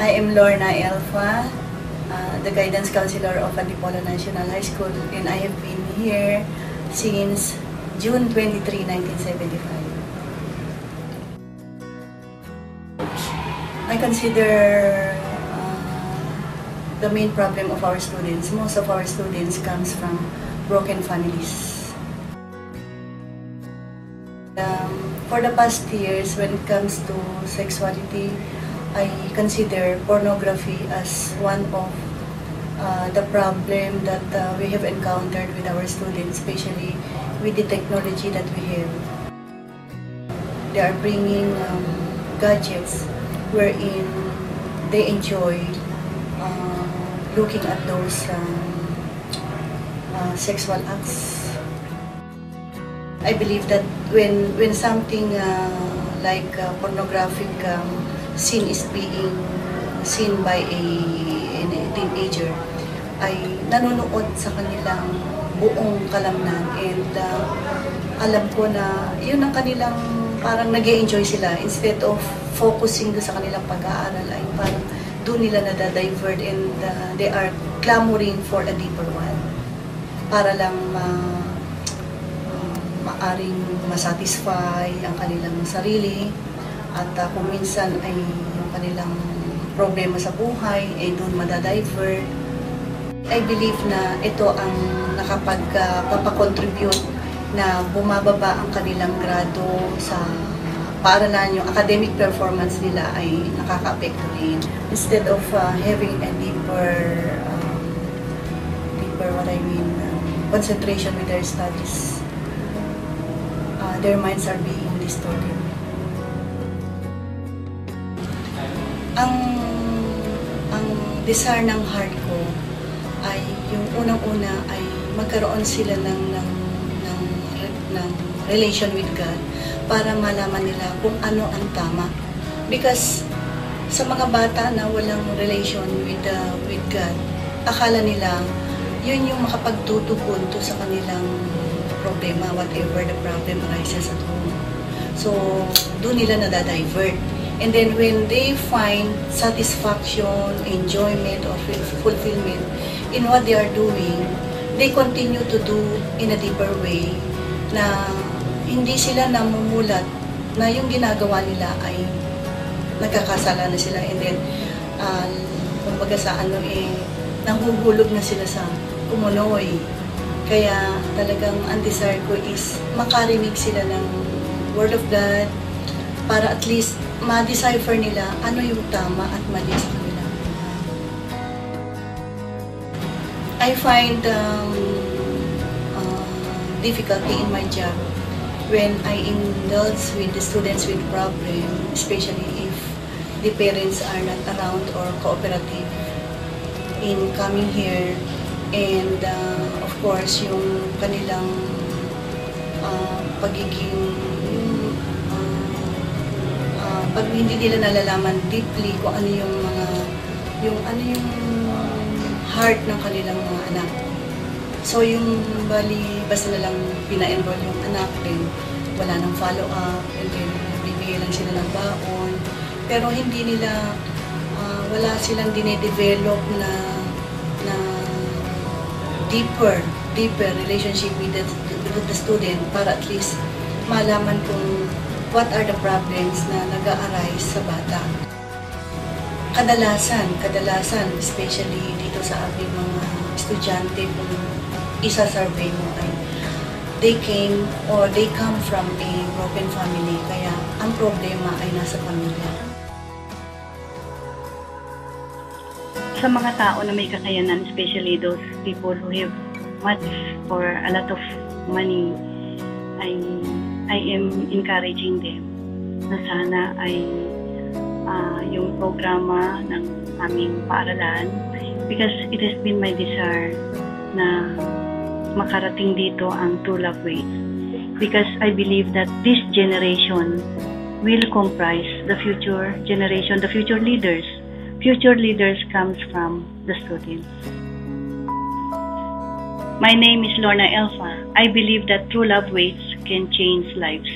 I am Lorna Elfa, the Guidance Counselor of Antipolo National High School, and I have been here since June 23, 1975. I consider the main problem of our students. Most of our students comes from broken families. For the past years, when it comes to sexuality, I consider pornography as one of the problem that we have encountered with our students, especially with the technology that we have. They are bringing gadgets wherein they enjoy looking at those sexual acts. I believe that when something like pornographic scene is being seen by a teenager, ay nanonood sa kanilang buong kalamnan, and alam ko na yun ang kanilang parang nag-e-enjoy sila. Instead of focusing sa kanilang pag-aaral, ay parang doon nila nadadivert, and they are clamoring for a deeper one para lang maaring masatisfy ang kanilang sarili, at kung minsan ay yung kanilang problema sa buhay ay doon madadivert. I believe na ito ang nakapagpapakontribute na bumababa ang kanilang grado sa paaralan, yung academic performance nila ay nakaka-apekto rin. Instead of having a deeper concentration with their studies, their minds are being distorted. Ang desire ng heart ko ay yung unang-una ay magkaroon sila ng relation with God para malaman nila kung ano ang tama. Because sa mga bata na walang relation with God, akala nila yun yung makapagtutugon to sa kanilang problema, whatever the problem arises at home. So, doon nila nadadivert. And then when they find satisfaction, enjoyment, or fulfillment in what they are doing, they continue to do in a deeper way na hindi sila namumulat na yung ginagawa nila ay nagkakasala na sila. And then, kumbaga sa nahuhulog na sila sa kumunoy. Kaya talagang ang desire ko is makarinig sila ng Word of God para at least ma-decipher nila ano yung tama at mali sa kanila. I find difficulty in my job when I indulge with the students with problem, especially if the parents are not around or cooperative in coming here. And of course, yung kanilang pagiging pag hindi nila nalalaman deeply kung ano yung heart ng kanilang mga anak. So yung basta na lang pina-enroll yung anak, then wala nang follow-up, and then bibigyan lang sila ng baon. Pero hindi nila, wala silang dinedevelop na deeper relationship with the student para at least malaman kung what are the problems na nag-a-arise sa bata. Kadalasan, especially dito sa ating mga estudyante, kung isa-survey mo ay they come from a broken family, kaya ang problema ay nasa pamilya. Sa mga tao na may kakayanan, especially those people who have much or a lot of money, I am encouraging them na sana ay yung programa ng aming paaralan, because it has been my desire na makarating dito ang True Love Waits, because I believe that this generation will comprise the future generation, the future leaders. Future leaders comes from the students. My name is Lorna Elfa. I believe that True Love Waits can change lives.